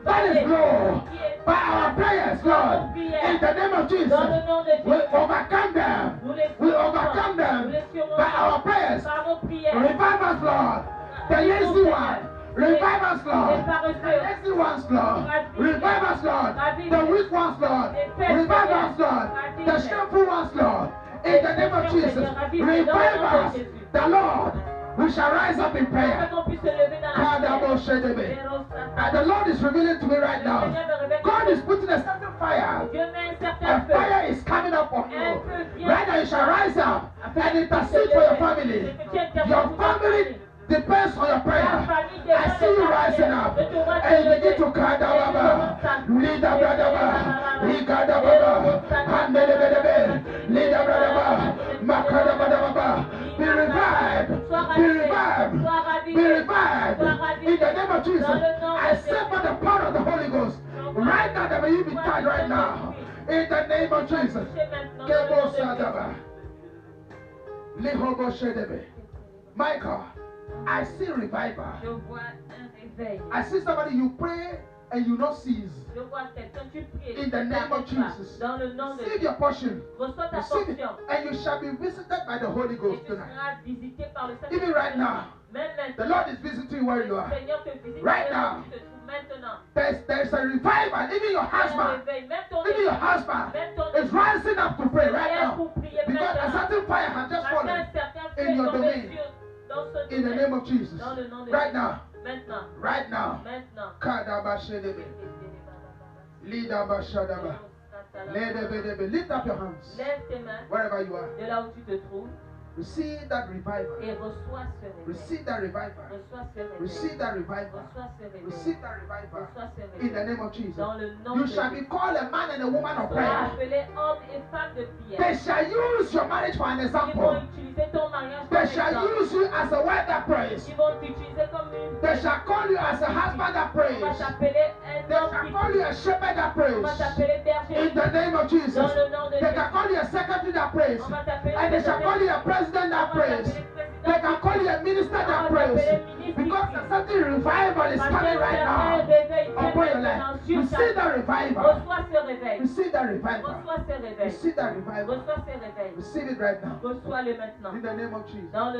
that is low, by our prayers, Lord, in the name of Jesus, we overcome them. We overcome them by our prayers. Revive us, Lord. The lazy one, revive us, Lord. The lazy ones, Lord. Revive us, Lord. The weak ones, Lord. Revive us, Lord. The shameful ones, Lord. In the name of Jesus, revive us, the Lord. We shall rise up in prayer. And the Lord is revealing to me right now. God is putting a certain fire can intercede for your family. Your family depends on your prayer. I see you rising up and you begin to cry down, Baba. Leader, brother, Ligada Baba, Handelebedebe, Leader, brother, Makada Baba. Be revived, be revived, be revived in the name of Jesus. I say by the power of the Holy Ghost, right now, that may you be tied right now in the name of Jesus. Kebo Sadaba, Lehobo Shedebe, my God. I see revival. I see somebody you pray and you not cease. In the name of Jesus. Receive your portion. Receive it. And you shall be visited by the Holy Ghost tonight. Even right now. The Lord is visiting you where you are. Right now. There's a revival. Even your husband is rising up to pray right now. Because a certain fire has just fallen in your domain. In the name of Jesus. Right now. Right now. Kadaba Shedebe. Lidaba Shadaba. Lift up your hands. Wherever you are. Receive that revival. Receive that revival. Receive that revival. Receive that revival. In the name of Jesus. You shall be called a man and a woman of prayer. They shall use your marriage for an example. They shall use you as a wife that prays. They shall call you as a husband that prays. They shall call you a shepherd that prays. In the name of Jesus. They can call you a secretary that prays. And they shall call you a president that prays. They can call you a minister that prays. Because a certain revival is coming right now upon your life. Receive that revival. Receive that revival. Receive that revival. Receive it right now. In the name of Jesus. Now,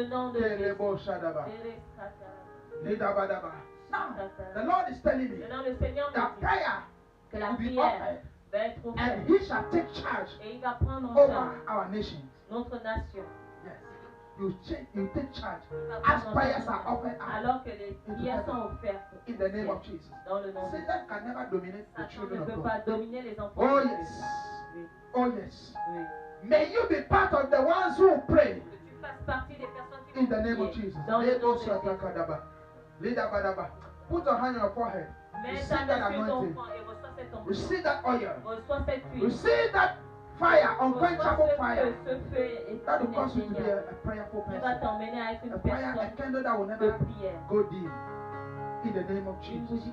the Lord is telling me that prayer will be offered and He shall take charge over our nations. Yes. You take charge as prayers are offered in the name of Jesus. Satan can never dominate the children of God. Oh yes. Oh yes. May you be part of the ones who pray in the name of Jesus. Put your hand on your forehead. Receive that anointing. Receive that oil. Receive that fire, unquenchable fire. That will cause you to be a prayerful person. A candle that will never go dim. In the name of Jesus.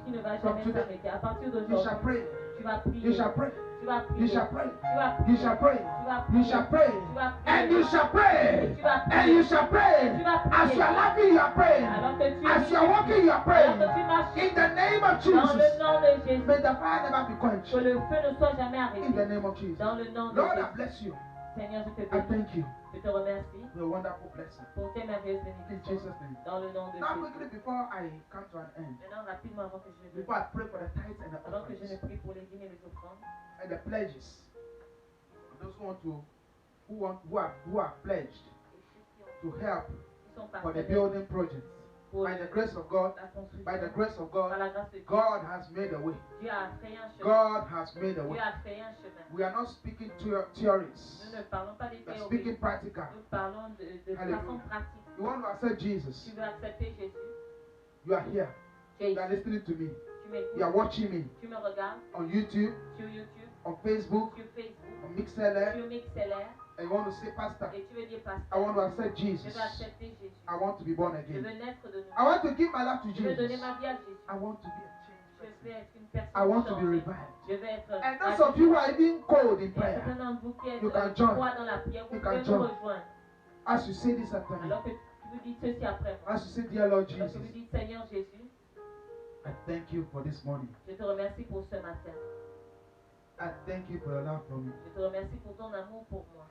From today, you shall pray. You shall pray. You shall pray. You shall pray. You shall pray. And you shall pray. And you shall pray. As you are laughing, you are praying. As you are walking, you are praying. In the name of Jesus. May the fire never be quenched. In the name of Jesus. Lord, I bless you. Seigneur, je te I thank you. Je te remercie for a wonderful blessing. Pour tes merveilleuses In bénédictions. Jesus' name. Dans le nom de Now, Jésus. quickly, before I come to an end, Maintenant, rapidement, avant que je before I pray for the tithes and the avant que je ne offerings prie pour les dîmes et les offrandes, and the pledges, those who are pledged et ceux to help qui sont for the partenaires building projects. pour By the grace of God, la construction, by the grace of par God, la grâce de Dieu, God has made a way. Dieu a fait un chemin. God has made a Dieu way. a fait un chemin. We are not speaking theories. Nous ne parlons pas des We are théories. speaking practical. Nous parlons de Hallelujah. façon pratique. You want to accept Jesus? Tu veux accepter Jésus? You are here. Tu es You are ici. listening to me. Tu m'écoutes. You are watching me Tu me regardes on YouTube, sur YouTube, on Facebook, sur Facebook, on Mixlr, sur MixLR. and you want to say, Pastor, Et tu veux dire, I pasteur, want to accept je Jesus. veux accepter Jésus. I want to be born Je veux again. naître de nouveau. I want to give my life to Je veux donner Jesus. ma vie à Jésus. I want to be a Je changed veux person. être une personne I want to be changée. revived. Je veux être And those of you who are even cold in Et prayer, certains d'entre vous qui êtes you can join. froids dans la prière, vous You pouvez can nous join. rejoindre. as you say this after me, Alors que tu vous dites ceci après moi. as you say, Dear Lord Alors Jesus, que vous dites, Seigneur Jésus, I thank you for this morning. je te remercie pour ce matin. I thank you for your love for me. Je te remercie pour ton amour pour moi.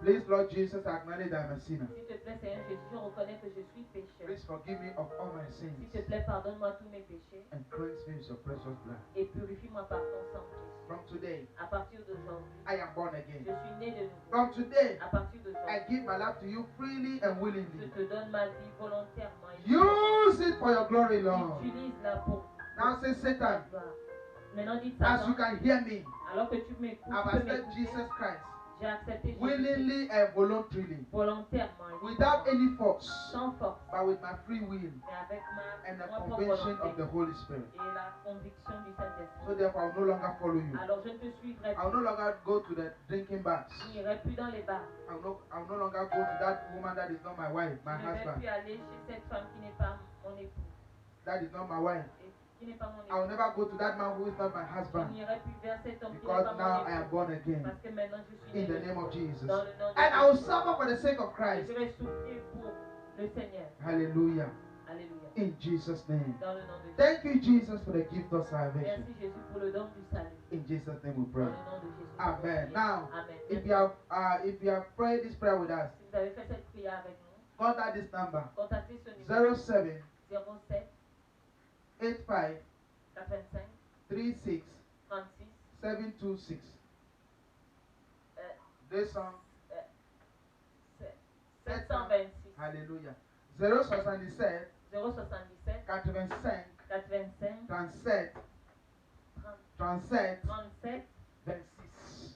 Please, Lord Jesus, I acknowledge that I'm a sinner. S'il te plaît, Seigneur Jésus, je reconnais que je suis pécheur. Please forgive me of all my S'il sins te plaît, pardonne-moi tous mes péchés and cleanse me with your precious blood. et purifie-moi par ton sang précieux. From today, À partir d'aujourd'hui, I am born je again. suis né de nouveau. From today, À partir I d'aujourd'hui, give my life to you freely and je willingly. te donne ma vie volontairement. Et Use it for your glory, Lord. utilise-la pour Now say, ta Satan, gloire. Maintenant, dis as you Satan, can hear me, alors que tu m'écoutes, I've tu peux accepted m'écouter. Jesus Christ J'ai accepté Jésus willingly and voluntarily, volontairement, without any force, sans force, but with my free will mais avec and the ma propre conviction volonté of the Holy Spirit. et la conviction du Saint-Esprit. So therefore, I will no longer follow you. Alors je ne te suivrai I will no plus. longer go to the drinking bars. Je n'irai plus dans les bars. I will no longer go to that woman that is not my wife, my Je ne vais husband. plus aller chez cette femme qui n'est pas mon époux. That is not my wife. Et qui n'est pas mon I will époux. never go to that man who is not my Je husband. n'irai plus vers cet homme qui n'est Because pas now mon I am époux. born again. Parce que maintenant je suis In né the de name of nouveau. Jesus. Dans le nom de And I will Jésus. suffer for the sake of Et Christ. je vais souffrir pour le Seigneur. Hallelujah. Alléluia. In Jesus' name. Dans le nom de Jésus. Thank you, Jesus, for the gift of salvation. Merci Jésus pour le don du salut. In Jesus' name we Dans pray. le nom de Jésus. Amen. Now, Amen. if you have prayed this prayer with us, Si vous avez fait cette prière avec nous, contact this number contactez ce numéro 07 07 85 85 36 36 726. euh, 200. 726 Hallelujah. 077 077 85 85 37 37 37 26.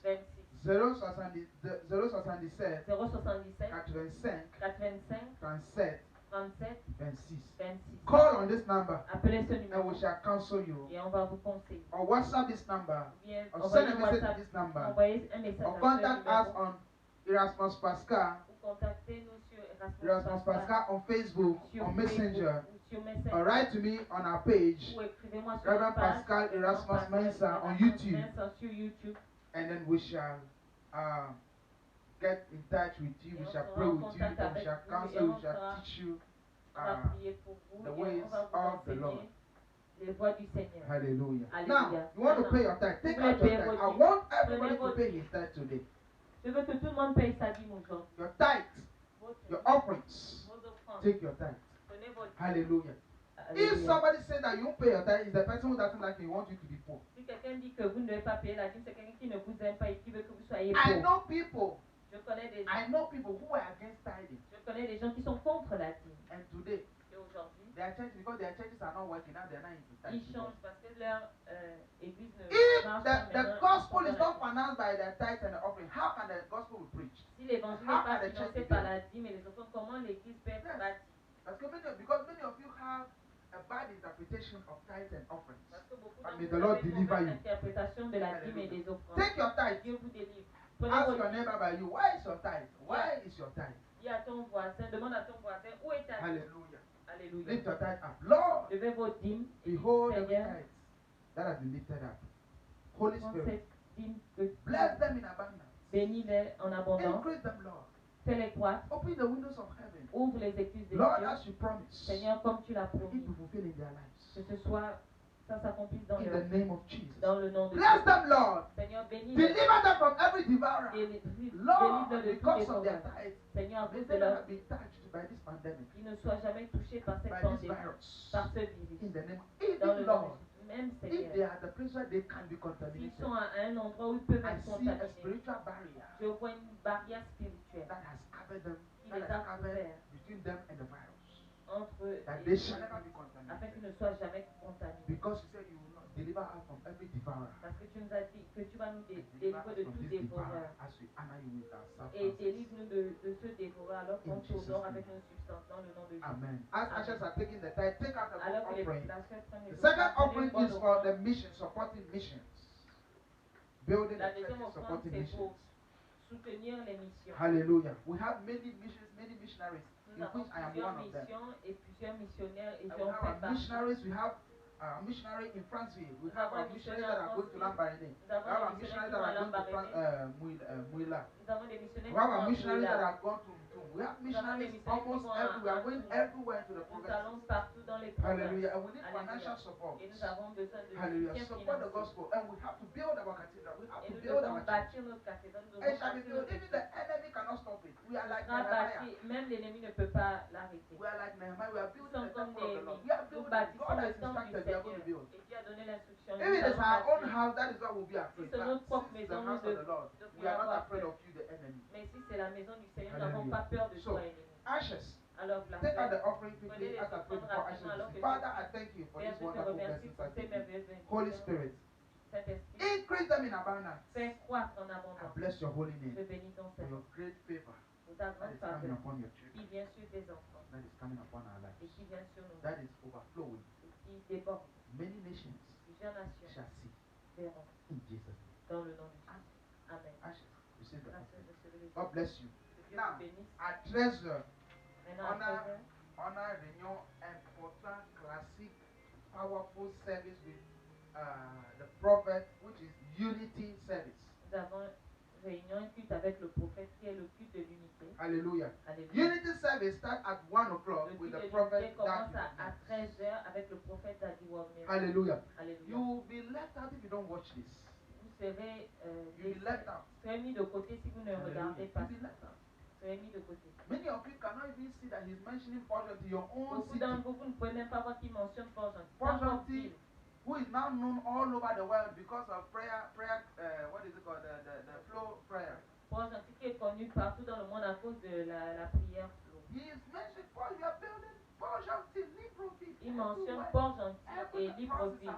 26 077 077 85 85 37 37 26. 26. Call on this number Appelez ce and numéro we shall counsel you. et on va vous conseiller. Or WhatsApp this number. Ou bien Or send envoyez a un message to WhatsApp, this number. envoyez un message Or à ce contact us numéro on Erasmus Pascal. ou contactez-nous sur Erasmus Pascal on Facebook, sur on Facebook Messenger. ou sur Messenger. Or write to me on our page. Ou écrivez-moi sur Reverend notre page, Pascal Erasmus Pascal Mensah on Erasmus YouTube. Mensah sur YouTube. And then we shall get in touch with you. We shall pray with you. And we shall counsel. We shall teach you. On va prier pour vous the et ways on va vous of the Lord. enseigner les voies du Seigneur. Hallelujah. Alléluia. Now, you want to pay your tithe. Take out your tithe. I want everybody to pay his tithe today. Je veux que tout le monde paye sa dîme aujourd'hui. Your tithe, your offerings. Vos offrandes. Take your tithe. Prenez votre Hallelujah. If Alléluia. somebody says that you won't pay your tithe, it's the person who doesn't like you, want you to be poor. Si quelqu'un dit que vous ne devez pas payer la dîme, c'est quelqu'un qui ne vous aime pas et qui veut que vous soyez I pauvre. know people. Je connais des gens. I know people who are against tithing. Je connais des gens qui sont contre la dîme. And today, Et aujourd'hui, their church, because their churches are not working now, they're not into ils tithing. changent parce que leur église ne If marche pas the maintenant. gospel is not financed by the tithe and the offering, how can the gospel be preached? Si l'évangile How n'est pas can the church financé be par built? la dîme et les offrandes, comment l'église peut être Yes. bâtie? Because many of you have a bad interpretation of tithes and offerings. Parce que beaucoup And d'entre may vous the Lord avez une deliver mauvaise you. interprétation de la dîme et des offrandes. Take your tithe. Dieu vous délivre. Prenez Ask votre your neighbor by you, why is your tithe? Why is your tithe? dis à ton voisin, demande à ton voisin, où est ta dîme? Hallelujah. Alléluia. Lift your tithe up. Lord, Levez vos dîmes et dites, behold every Seigneur, tithe that has been lifted up. Holy prends Spirit, cette dîme que bless them in abundance. bénis-les en abondance, Increase them, Lord. fais-les croître, Open the windows of heaven. ouvre les écluses des Lord, cieux. as you promised, Seigneur, comme tu l'as it promis, to fulfill in their lives. que ce soit, ça s'accomplisse dans In leur the vie, name of Jesus. dans le nom de Bless Jésus. them, Lord. Seigneur, bénis-les, Deliver them from every devourer. Lord, délivre-les de tous les because of their sauveurs. tithe, Seigneur, à may cause they de leur never be touched by this pandemic, qu'ils ne soient jamais touchés par cette by this pandémie, virus. par ce virus. In the name, Dans le even nom Lord, de Jésus. Même if they Seigneur, are at the place where they can be s'ils contaminated, sont à un endroit où ils peuvent I être see a contaminés, spiritual barrier je vois une barrière spirituelle that has covered them, qui that les has a covered couverts between them and the virus, entre eux that et they shall never be afin contaminated. qu'ils ne soient jamais contaminés. Because you said you will not deliver us from every devourer. Parce que tu nous as dit que tu vas nous Deliver délivrer us de from tout this dévoreur. devourer as we honor you with our Et substances. délivre-nous de ce dévoreur alors qu'on In Jesus' t'honore name. avec nos substances dans le nom de Jésus. Amen. As Amen. ushers are taking the tithe, take out the Alors que les offering. pasteurs prennent les The second offrandes, offering prenez is une for bonne the offrande. mission, supporting missions. Building La the deuxième churches, offrande, supporting c'est missions. pour soutenir les missions. Hallelujah. We have many missions, many missionaries, Nous in avons which I am plusieurs one of them. missions et plusieurs missionnaires et And we j'en have fais our partie. missionaries, we have our missionary in Franceville. We have our missionaries that are going to Lambaréné. Nous We avons have our des missionaries missionnaires that qui vont are à going to Lambaréné. Mouila. Nous avons des missionnaires We have qui vont our à missionaries that Mouila. are going to Mtum. We have Nous avons des missionaries missionnaires qui almost vont everywhere. We are à going Mtum. everywhere to the Nous allons provinces. partout dans les provinces. Hallelujah. And we need Alléluia. financial support. Et nous avons besoin de Hallelujah. soutien Support the financier. gospel. And we have to build our cathedral. We have Et to nous build devons our church. bâtir notre cathédrale. Nous And devons it shall be bâtir built. notre Even the église. enemy cannot stop it. We are like Sera Nehemiah. bâti, même l'ennemi ne peut pas l'arrêter. We are like Nehemiah. We are building Nous the sommes comme temple of the des Lord. We are nous building. bâtissons God le has temple du instructed we are going to Seigneur. build. Et Dieu a donné l'instruction. If it is Nous our allons own bâtir. house, that is what we'll be afraid. Si c'est notre But propre since it's the maison, house nous of the Lord, we devrions are not avoir afraid peur. of you, the enemy. Mais si c'est la maison du Seigneur, nous n'avons Hallelujah. pas peur de So, toi, ennemi. Ashes. Alors, la Take out fête. the offering quickly Prenez les as I pray offrandes before rapidement alors ashes. que Father, I thank you for Père, this je te wonderful remercie blessings pour I ces give you. merveilleuses Holy bénédictions. Spirit, Saint-Esprit, increase the them in abundance. Fais croître en I abondance. bless your holy Je name bénis ton for Seigneur. your great favor Pour ta that grande is coming faveur upon your qui children, vient sur tes enfants that is coming upon our et lives, qui vient sur nous, that is overflowing. et qui déborde. Many nations Plusieurs nations shall see verront in Jesus' name. dans le nom de Jésus. Amen. Ashes, receive the Grâce, offering. recevez les God bless you. Que Dieu Now, vous bénisse. at 13h, Maintenant, à 13h, on a réunion important, classique, powerful service with the prophet, which is unity service. nous avons réunion et culte avec le prophète qui est le culte de l'unité. Hallelujah. Alléluia. Unity service starts at 1 o'clock Le with culte the de prophet l'unité commence Daddy à Wagner. 13h avec le prophète Daddy Wagner. Hallelujah. Alléluia. You will be left out if you don't watch this. Vous serez You'll be left out. mis de côté si vous ne regardez Hallelujah. pas. You'll be left out. Vous serez mis de côté. Many of you cannot even see that he's mentioning portion to your own Beaucoup city, d'entre vous, vous ne pouvez même pas voir qui mentionne Port-Gentil. Port-Gentil, who is now known all over the world because of what is it called, the flow prayer. Port-Gentil qui est connu partout dans le monde à cause de la prière flow. He is mentioned, Paul, you are building Port-Gentil, Libreville. Il mentionne everywhere. Port-Gentil et Libreville.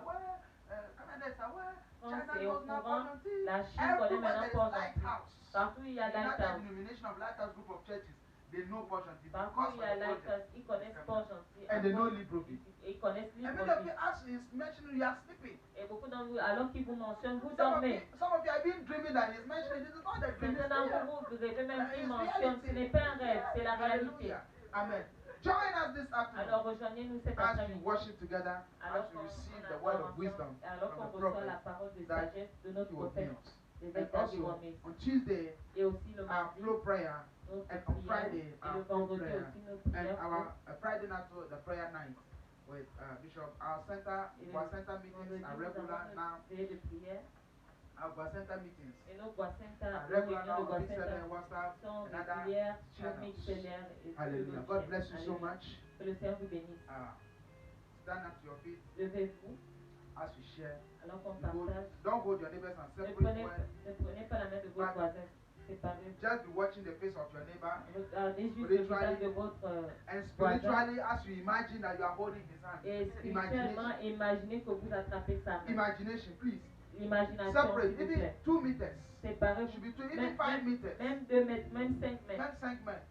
Canada is aware, France China est au knows now courant, Port-Gentil. la Chine connaît Everywhere maintenant there is Port-Gentil. lighthouse. Partout il y a United Lighthouse. denomination of lighthouse group of churches, they know Port-Gentil Partout because il of y a the project. Lighthouse, ils connaissent Port-Gentil. And they know Libreville. Et ils connaissent And many of you, Libreville. as he's mentioning, you are sleeping. Et beaucoup d'entre vous, alors qu'ils vous mentionnent, vous Some of dormez. you have been dreaming that he's mentioning. This is not a dream. Certains It's d'entre vous, vous rêvez même qu'ils It's mentionnent. Ce reality. n'est pas un rêve, c'est la réalité. Hallelujah. Amen. Join us this afternoon Alors rejoignez-nous cet as we après-midi. worship together, Alors as we qu'on receive the adore word of ensemble, wisdom alors from qu'on the reçoit la prophet parole de that sagesse de notre he will prophète, use. des And états du also Wamé. on Tuesday, Et aussi le our mardi, flow prayer, notre and on prière. Friday, Et our le flow vendredi prayer, aussi nos and prières. our Friday night, the prayer night with Bishop. Our center meetings Vendredi, are nous regular avons now. notre veillée de prière. Our center meetings Et nos Guacenta, are nos regular réunions now de on Pixel Guacenta and WhatsApp sont and other régulières sur channels. Mixlr et sur Hallelujah. d'autres God chaînes. bless you so Alléluia. much. Que le Seigneur vous bénisse. Stand up to your feet Levez-vous as we share. alors qu'on You go- partage. don't hold your neighbors and Ne separate prenez, when. ne prenez pas la main de votre But- voisin. Séparez. Just be watching the face of your neighbor. Regardez juste le visage de votre And voisin. spiritually, as you imagine that you are holding his hand. Et spirituellement, Imagination. imaginez que vous attrapez sa main. Imagination, please. L'imagination, Separate. s'il vous Even plaît. 2 meters. Séparez. Should be 2, even 5 meters. Même 2 mètres, même 5 mètres. Même 5 mètres.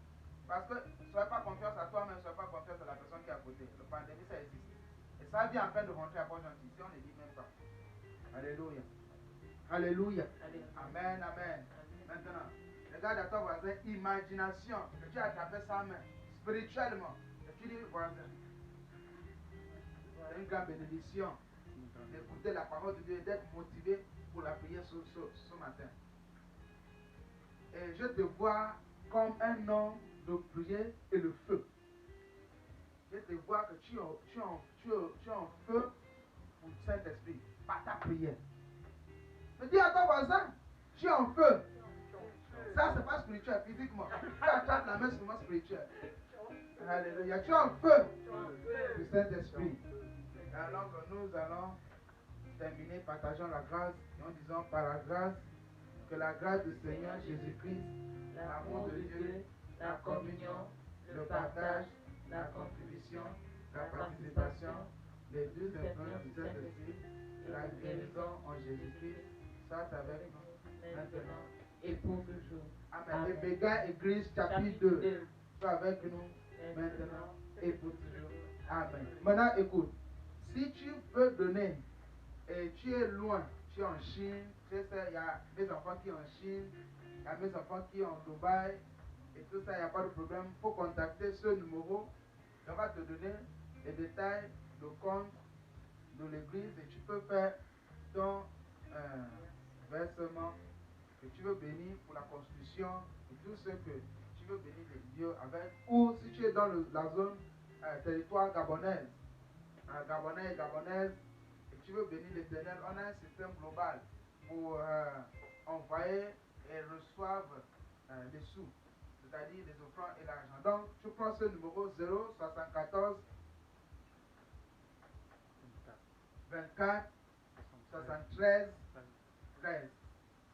Parce que sois pas confiance à toi-même, sois pas confiance à la personne qui est à côté. Le pandémie, ça existe. Et ça vient en peine de rentrer à Port-Gentil. Ici, on ne dit même pas. Alléluia. Alléluia. Allez. Amen, amen. Maintenant, regarde à ton voisin, imagination, que tu as attrapé sa main, spirituellement. Et tu dis, voisin, c'est une grande bénédiction d'écouter la parole de Dieu et d'être motivé pour la prière ce matin. Et je te vois comme un homme de prière et le feu. Je te vois que tu es en feu pour le Saint-Esprit, par ta prière. Je dis à ton voisin, tu es en feu. Ça, c'est pas spirituel, physiquement. Tu attrapes la main seulement spirituelle. Alléluia. Tu es en feu du Saint-Esprit. Alors que nous allons terminer, partageons la grâce et en disant par la grâce, que la grâce du Seigneur Jésus-Christ, l'amour de Dieu, la communion, le partage, la contribution, la participation, les deux influences du Saint-Esprit, la guérison en Jésus-Christ, soit avec nous maintenant Et pour toujours. Amen. Et Béga Église chapitre 2, soit avec nous maintenant et pour toujours. Amen. Maintenant, écoute. Si tu veux donner et tu es loin, tu es en Chine, tu sais, il y a mes enfants qui sont en Chine, il y a mes enfants qui sont en Dubaï, et tout ça, il n'y a pas de problème. Il faut contacter ce numéro. On va te donner les détails, le compte de l'église et tu peux faire ton versement que tu veux bénir pour la construction et tout ce que tu veux bénir les dieux avec. Ou si tu es dans la zone territoire gabonaise, gabonais et gabonaise, et tu veux bénir l'Éternel, on a un système global pour envoyer et reçoivent les sous, c'est-à-dire les offrandes et l'argent. Donc, tu prends ce numéro 074 24 73 13.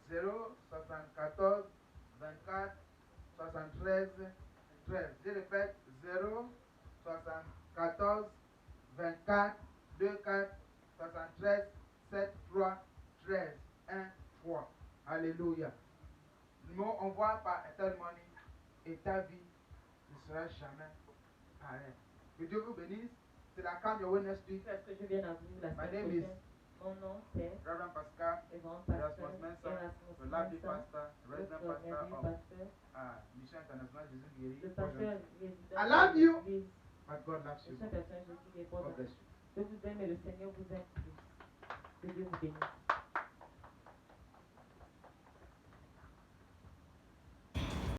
074 24 73 13. Je répète, 074 24 24 73 7 3 13 1 Alléluia. Nous, on voit par testimony et ta vie ne sera jamais pareille. Que Dieu vous bénisse. C'est la Come Your Way next week. Est-ce que je viens à vous la My semaine name is prochaine? Mon nom c'est Reverend Pascal Révérend Erasmus Pasteur Mensah, Erasmus the Lovely Mensah, Pastor, Resident notre Pastor merveilleux of pasteur, Mission International Jésus Guéri. le pasteur résident I love you, de l'église but God loves you. Mission International Jésus Guéri. God bless you. Je vous aime et le Seigneur vous aime plus. Que Dieu vous bénisse.